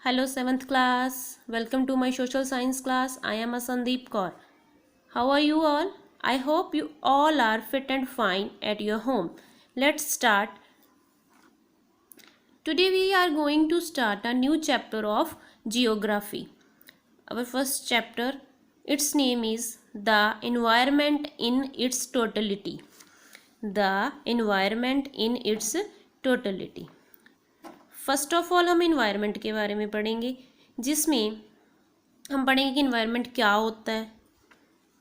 Hello, 7th class. Welcome to my social science class. I am Sandeep Kaur. How are you all? I hope you all are fit and fine at your home. Let's start. Today we are going to start a new chapter of geography. Our first chapter, its name is The Environment in its Totality. The environment in its totality. First of all हम environment के बारे में पढ़ेंगे, जिसमें हम पढ़ेंगे कि environment क्या होता है.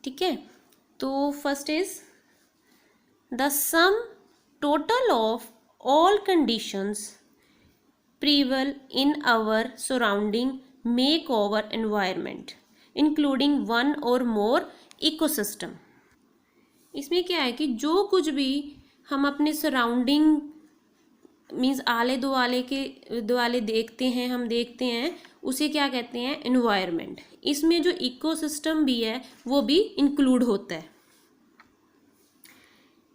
ठीक है, तो first is the sum total of all conditions prevail in our surrounding make our environment including one or more ecosystem. इसमें क्या है कि जो कुछ भी हम अपने सराउंडिंग मीन्स आले दुआले देखते हैं, हम देखते हैं, उसे क्या कहते हैं, एनवायरनमेंट. इसमें जो इकोसिस्टम भी है वो भी इंक्लूड होता है.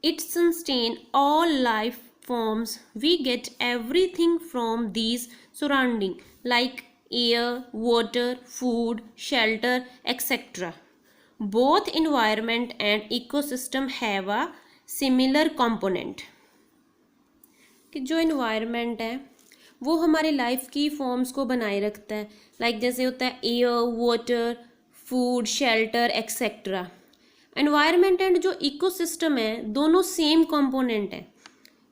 It sustain all life forms. We get everything from these surrounding like air, water, food, shelter etcetera. Both environment and ecosystem have a similar component. कि जो इन्वायरमेंट है वो हमारे लाइफ की फॉर्म्स को बनाए रखता है. लाइक जैसे होता है air, water, food, shelter etcetera. Environment and जो इकोसिस्टम है दोनों सेम कंपोनेंट है,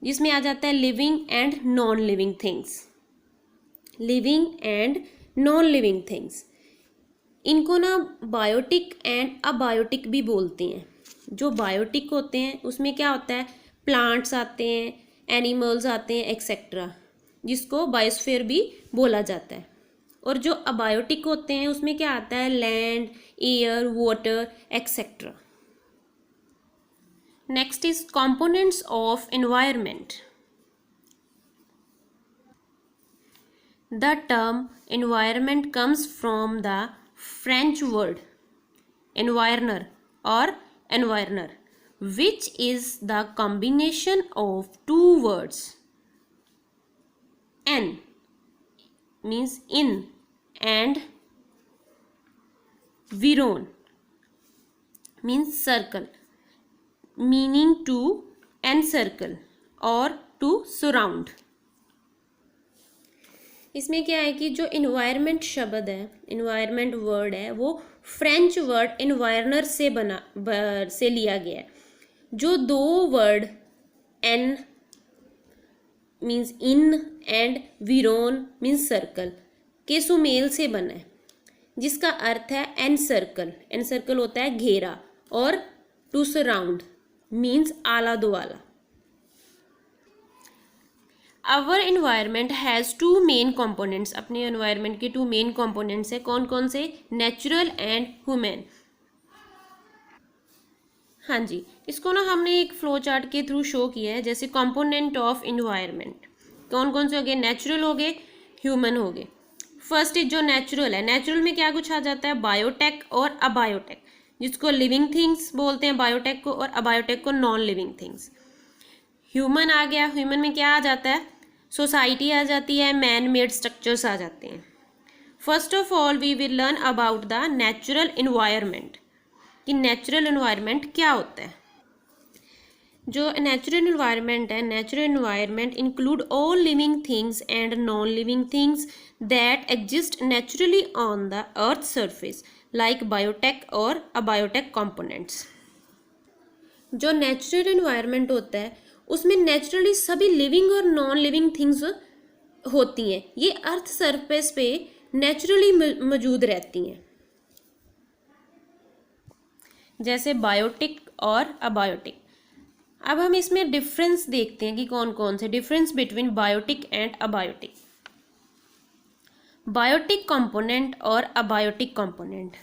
जिसमें आ जाता है living and non living things. Living and non living things, इनको ना बायोटिक एंड अबायोटिक भी बोलते हैं. जो बायोटिक होते हैं उसमें क्या होता है, प्लांट्स आते हैं, एनिमल्स आते हैं एक्सेट्रा, जिसको बायोस्फीयर भी बोला जाता है. और जो अबायोटिक होते हैं उसमें क्या आता है, land, air, water etcetera. Next is components of environment. The term environment comes from the French word environner और environner, which is the combination of two words. En means in and viron means circle, meaning to encircle or to surround. इसमें क्या है कि जो environment शब्द है, environment word है, वो फ्रेंच वर्ड एनवायरनर से लिया गया है. जो दो word en means in and viron means circle के सुमेल से बना है, जिसका अर्थ है एन सर्कल. एन सर्कल होता है घेरा, और टू सराउंड मीन्स आला दुआला. Our environment has two main components. अपने एनवायरनमेंट के टू मेन कंपोनेंट्स है. कौन कौन से, नेचुरल एंड ह्यूमन. हाँ जी, इसको ना हमने एक फ्लो चार्ट के थ्रू शो किया है. जैसे कंपोनेंट ऑफ इन्वायरमेंट कौन कौन से हो गए, नेचुरल हो गए, ह्यूमन हो गए. फर्स्ट इज जो नेचुरल है, नेचुरल में क्या कुछ आ जाता है, बायोटेक और अबायोटेक, जिसको लिविंग थिंग्स बोलते हैं बायोटेक को, और अबायोटेक को नॉन लिविंग थिंग्स. ह्यूमन आ गया. ह्यूमन में क्या आ जाता है, सोसाइटी आ जाती है, मैन मेड स्ट्रक्चर्स आ जाते हैं. First of all we will learn about the natural environment, कि नेचुरल इन्वायरमेंट क्या होता है. जो नेचुरल इन्वायरमेंट है, natural environment include all living things and non living things that exist naturally on the earth surface like biotech और abiotic components. जो natural environment होता है उसमें नेचुरली सभी लिविंग और नॉन लिविंग थिंग्स होती हैं. ये अर्थ सरफेस पे नेचुरली मौजूद रहती हैं, जैसे बायोटिक और अबायोटिक. अब हम इसमें डिफरेंस देखते हैं कि कौन कौन से difference between biotic and abiotic. Biotic component और अबायोटिक कंपोनेंट.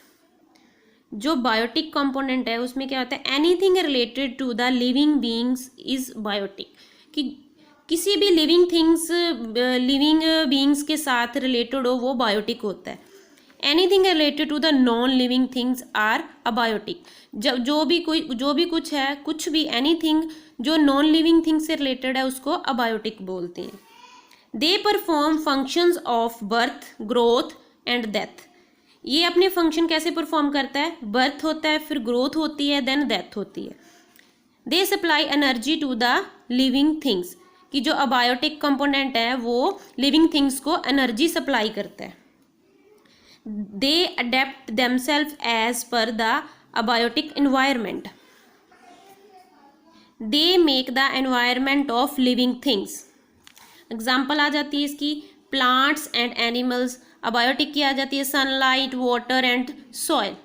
जो बायोटिक कंपोनेंट है उसमें क्या होता है, anything related to the living beings is biotic. कि किसी भी लिविंग बीइंग्स के साथ रिलेटेड हो वो बायोटिक होता है. Anything related to the non living things are abiotic. जब जो भी कुछ है, कुछ भी एनीथिंग जो नॉन लिविंग थिंग से रिलेटेड है उसको अबायोटिक बोलते हैं. They perform functions of birth, growth and death. ये अपने फंक्शन कैसे परफॉर्म करता है? बर्थ होता है, फिर ग्रोथ होती है, देन डेथ होती है। They supply energy to the living things, कि जो अबायोटिक कंपोनेंट है वो लिविंग थिंग्स को एनर्जी सप्लाई करता है। They adapt themselves as per the abiotic environment. They make the environment of living things. Example आ जाती है इसकी प्लांट्स एंड एनिमल्स। अबायोटिक की आ जाती है सनलाइट, वाटर एंड सॉइल।